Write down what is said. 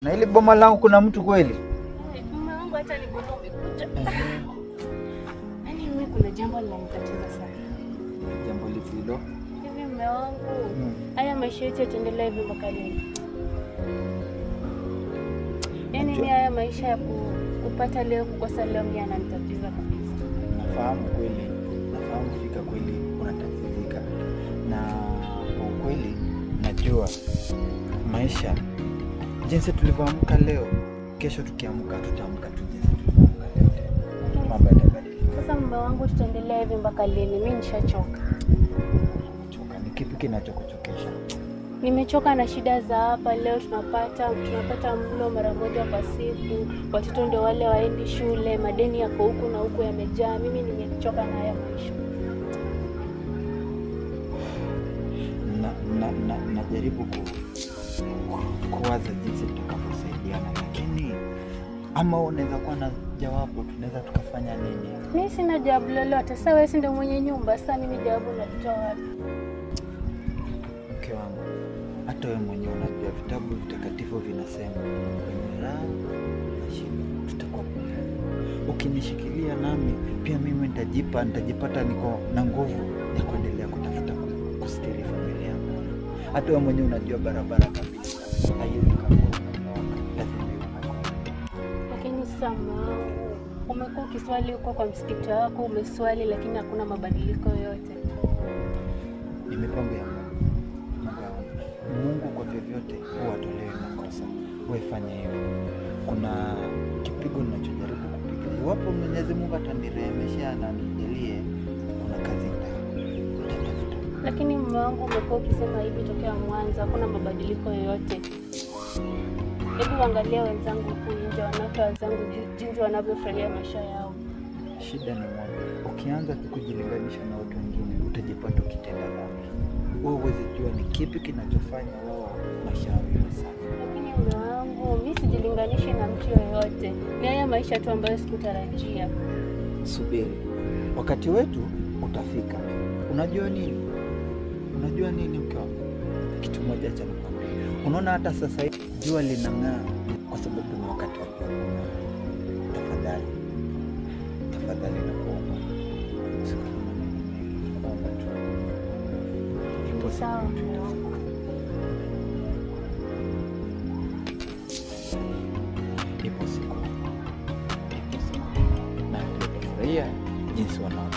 Na ile boma langu kuna mtu kweli? Mume wangu hata nilipokuja umekuja. Yaani mimi kuna jambo linanitatiza sana. Jambo lipi hilo? Hivi mume wangu, haya maisha yetu yataendelea hivi mpaka lini? Yaani mimi haya maisha ya kupata leo kukosa leo mimi yananitatiza kabisa. Nafahamu kweli. Nafahamu fika kweli unatatizika. Na kwa kweli najua maisha jinsi tulivyoamka leo, kesho tukiamka tutaamka tu jinsi tulivyoamka leo. Mambo yatabadilika. Sasa mume wangu tutaendelea hivi mpaka lini? Mimi nishachoka. Choka. Ni kipi kinachokuchokesha? Nimechoka na shida za hapa. Leo tunapata mlo mara moja kwa siku. Watoto ndio wale waendi shule, madeni yako huku na huku yamejaa. Mimi nimechoka na haya maisha. Najaribu kuwaza jinsi tutakavyosaidiana, lakini ama unaweza kuwa na jawabu, tunaweza tukafanya nini? Mimi sina jawabu lolote. Sasa wewe si ndio mwenye nyumba, sasa mimi jawabu natoa wapi? Mke wangu, hata wewe mwenyewe unajua vitabu vitakatifu vinasema kwenye raha na shida tutakuwa pamoja. Ukinishikilia nami pia mimi nitajipata niko na nguvu ya kuendelea kutafuta kustiri familia yangu. Hata wewe mwenyewe unajua barabara kabisa haiwezi kama lazima iwe. Lakini sasa umekuwa ukiswali huko kwa msikiti wako, umeswali lakini hakuna mabadiliko yoyote. Ni mipango ya Mungu kwa vyovyote huwa atolewe makosa. Wewe fanya hivyo. Kuna kipigo ninachojaribu kupiga. Iwapo Mwenyezi Mungu atanirehemesha na nijalie, kuna kazi nitatafuta. Lakini mume wangu umekuwa ukisema hivi tokea mwanzo, hakuna mabadiliko yoyote. Hebu angalia wenzangu huko nje, wanawake wenzangu jinsi wanavyofurahia maisha yao. Shida ni moja. Ukianza kujilinganisha na watu wengine, utajipata ukitenda dhambi. Wewe huwezi jua ni kipi kinachofanya wao maisha yao yawe safi. Lakini mume wangu, mimi sijilinganishi na mtu yoyote. Ni haya maisha tu ambayo sikutarajia. Subiri. Wakati wetu utafika. Unajua nini? Unajua nini mke wangu? Kitu moja cha nikwambia. Unaona hata sasa hivi jua linang'aa kwa sababu ni wakati wa jua. Tafadhali. Tafadhali nakuomba. Usikubali mimi. Naomba tu. Ipo Sawa mume wangu. Ipo siku. Na nitafurahia jinsi wanao